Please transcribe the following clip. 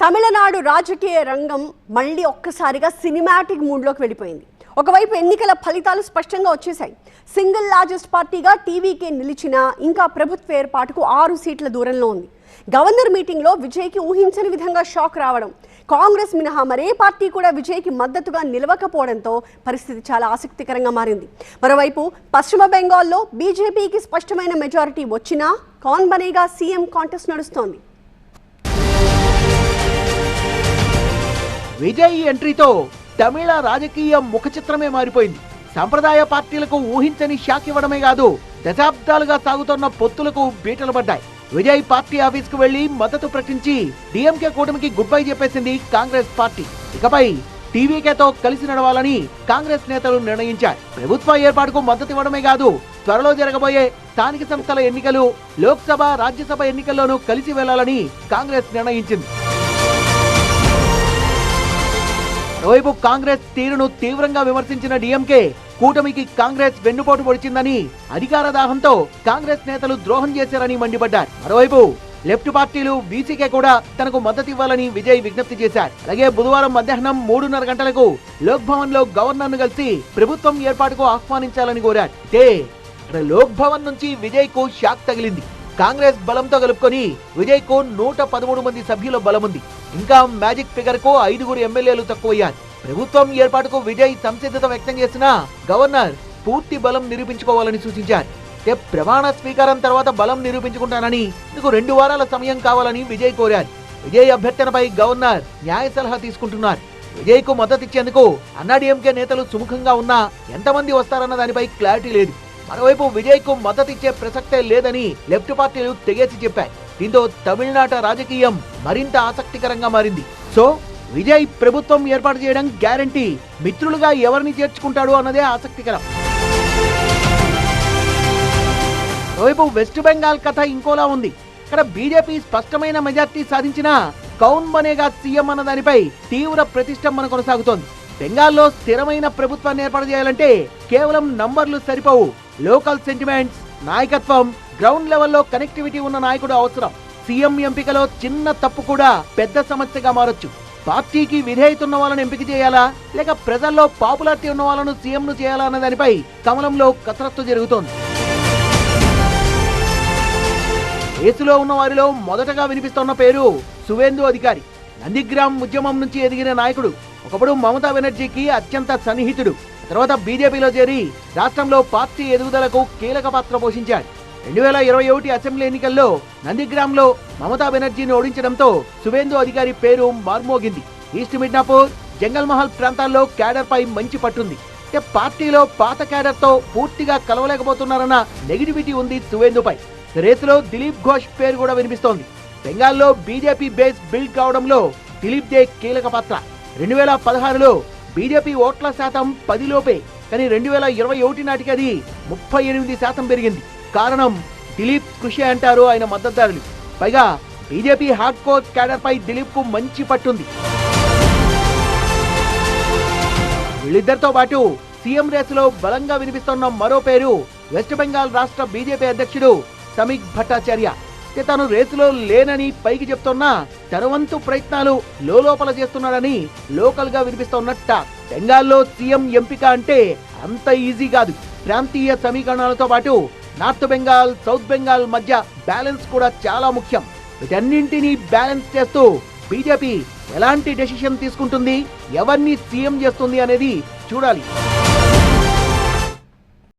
తమిళనాడు రాజకీయ రంగం మళ్ళీ ఒక్కసారిగా సినిమాటిక్ మూడ్లోకి వెళ్ళిపోయింది. ఒకవైపు ఎన్నికల ఫలితాలు స్పష్టంగా వచ్చేశాయి. సింగిల్ లార్జెస్ట్ పార్టీగా టీవీకే నిలిచిన ఇంకా ప్రభుత్వ ఏర్పాటుకు 6 సీట్ల దూరంలో ఉంది. గవర్నర్ మీటింగ్లో విజయ్కి ఊహించని విధంగా షాక్ రావడం, కాంగ్రెస్ మినహా మరే పార్టీ కూడా విజయ్కి మద్దతుగా నిలవకపోవడంతో పరిస్థితి చాలా ఆసక్తికరంగా మారింది. మరోవైపు పశ్చిమ బెంగాల్లో బీజేపీకి స్పష్టమైన మెజారిటీ వచ్చినా కౌన్ బనేగా సీఎం కాంటెస్ట్ నడుస్తోంది. విజయ్ ఎంట్రీతో తమిళ రాజకీయ ముఖ చిత్రమే మారిపోయింది. సంప్రదాయ పార్టీలకు ఊహించని షాక్ ఇవ్వడమే కాదు, దశాబ్దాలుగా సాగుతున్న పొత్తులకు బీటలు పడ్డాయి. విజయ్ పార్టీ ఆఫీస్ కు వెళ్లి మద్దతు ప్రకటించి డిఎంకే కూటమికి గుడ్ బై చెప్పేసింది కాంగ్రెస్ పార్టీ. ఇకపై టీవీకేతో కలిసి నడవాలని కాంగ్రెస్ నేతలు నిర్ణయించారు. ప్రభుత్వ ఏర్పాటుకు మద్దతు ఇవ్వడమే కాదు, త్వరలో జరగబోయే స్థానిక సంస్థల ఎన్నికలు, లోక్సభ, రాజ్యసభ ఎన్నికల్లోనూ కలిసి వెళ్లాలని కాంగ్రెస్ నిర్ణయించింది. మరోవైపు కాంగ్రెస్ తీరును తీవ్రంగా విమర్శించిన డిఎంకే కూటమికి కాంగ్రెస్ వెన్నుపోటు పొడిచిందని, అధికార దాహంతో కాంగ్రెస్ నేతలు ద్రోహం చేశారని మండిపడ్డారు. మరోవైపు లెఫ్ట్ పార్టీలు వీసీకే కూడా తనకు మద్దతు ఇవ్వాలని విజయ్ విజ్ఞప్తి చేశారు. అలాగే బుధవారం మధ్యాహ్నం 3:30 గంటలకు లోక్ భవన్ లో గవర్నర్ ను కలిసి ప్రభుత్వం ఏర్పాటుకు ఆహ్వానించాలని కోరారు. అయితే లోక్ భవన్ నుంచి విజయ్ కు షాక్ తగిలింది. కాంగ్రెస్ బలంతో కలుపుకొని విజయ్ కు 113 మంది సభ్యుల బలముంది. ఇంకా మ్యాజిక్ ఫిగర్ కు 5 ఎమ్మెల్యేలు తక్కువయ్యారు. ప్రభుత్వం ఏర్పాటుకు విజయ్ సంసిద్ధత వ్యక్తం చేసినా గవర్నర్ పూర్తి బలం నిరూపించుకోవాలని సూచించారు. ప్రమాణ స్వీకారం తర్వాత బలం నిరూపించుకుంటానని, ఇందుకు 2 వారాల సమయం కావాలని విజయ్ కోరారు. విజయ్ అభ్యర్థనపై గవర్నర్ న్యాయ సలహా తీసుకుంటున్నారు. విజయ్ కు మద్దతిచ్చేందుకు అన్నాడీఎంకే నేతలు సుముఖంగా ఉన్నా ఎంతమంది వస్తారన్న దానిపై క్లారిటీ లేదు. మరోవైపు విజయ్ కు మద్దతిచ్చే ప్రసక్తే లేదని లెఫ్ట్ పార్టీలు తెగేసి చెప్పాయి. దీంతో తమిళనాట రాజకీయం మరింత ఆసక్తికరంగా మారింది. సో విజయ్ ప్రభుత్వం ఏర్పాటు చేయడం గ్యారంటీ, మిత్రులుగా ఎవరిని చేర్చుకుంటాడు అన్నదే ఆసక్తికరం. మరోవైపు వెస్ట్ బెంగాల్ కథ ఇంకోలా ఉంది. ఇక్కడ బీజేపీ స్పష్టమైన మెజార్టీ సాధించినా కౌన్ బనేగా సీఎం అన్న దానిపై తీవ్ర ప్రతిష్టంభన కొనసాగుతోంది. బెంగాల్లో స్థిరమైన ప్రభుత్వాన్ని ఏర్పాటు చేయాలంటే కేవలం నంబర్లు సరిపోవు. లోకల్ సెంటిమెంట్స్, నాయకత్వం, గ్రౌండ్ లెవెల్లో కనెక్టివిటీ ఉన్న నాయకుడు అవసరం. సీఎం ఎంపికలో చిన్న తప్పు కూడా పెద్ద సమస్యగా మారొచ్చు. పార్టీకి విధేయతున్న వాళ్ళను ఎంపిక చేయాలా, లేక ప్రజల్లో పాపులారిటీ ఉన్న వాళ్ళను సీఎం ను చేయాలా అన్న దానిపై కమలంలో కసరత్తు జరుగుతోంది. రేసులో ఉన్న వారిలో మొదటగా వినిపిస్తున్న పేరు సువేందు అధికారి. నందిగ్రామ్ ఉద్యమం నుంచి ఎదిగిన నాయకుడు. ఒకప్పుడు మమతా బెనర్జీకి అత్యంత సన్నిహితుడు. తర్వాత బీజేపీలో చేరి రాష్ట్రంలో పార్టీ ఎదుగుదలకు కీలక పాత్ర పోషించాడు. 2021 అసెంబ్లీ ఎన్నికల్లో నందిగ్రామ్ లో మమతా బెనర్జీని ఓడించడంతో సువేందు అధికారి పేరు మార్మోగింది. ఈస్ట్ మిడ్నాపూర్, జంగల్ మహల్ ప్రాంతాల్లో క్యాడర్ పై మంచి పట్టుంది. పార్టీలో పాత క్యాడర్ తో పూర్తిగా కలవలేకపోతున్నారన్న నెగిటివిటీ ఉంది సువేందుపై. రేసులో దిలీప్ ఘోష్ పేరు కూడా వినిపిస్తోంది. బెంగాల్లో బీజేపీ బేస్ బిల్డ్ కావడంలో దిలీప్ దే కీలక పాత్ర. 2016లో బీజేపీ ఓట్ల శాతం 10 లోపే, కానీ 2021 నాటికి అది 38% పెరిగింది. కారణం దిలీప్ కృషి అంటారు ఆయన మద్దతుదారులు. పైగా బీజేపీ హార్డ్ కోర్ క్యాడర్ పై దిలీప్ కు మంచి పట్టుంది. వీళ్ళిద్దరితో పాటు సీఎం రేసులో బలంగా వినిపిస్తున్న మరో పేరు వెస్ట్ బెంగాల్ రాష్ట్ర బీజేపీ అధ్యక్షుడు సమీక్ భట్టాచార్య. తాను రేసులో లేనని పైకి చెప్తున్నా తన వంతు ప్రయత్నాలు లోపల చేస్తున్నాడని లోకల్ గా వినిపిస్తున్నట్ట. బెంగాల్లో సీఎం ఎంపిక అంటే అంత ఈజీ కాదు. ప్రాంతీయ సమీకరణాలతో పాటు నార్త్ బెంగాల్, సౌత్ బెంగాల్ మధ్య బ్యాలెన్స్ కూడా చాలా ముఖ్యం. వీటన్నింటినీ బ్యాలెన్స్ చేస్తూ బీజేపీ ఎలాంటి డెసిషన్ తీసుకుంటుంది, ఎవరిని సీఎం చేస్తుంది అనేది చూడాలి.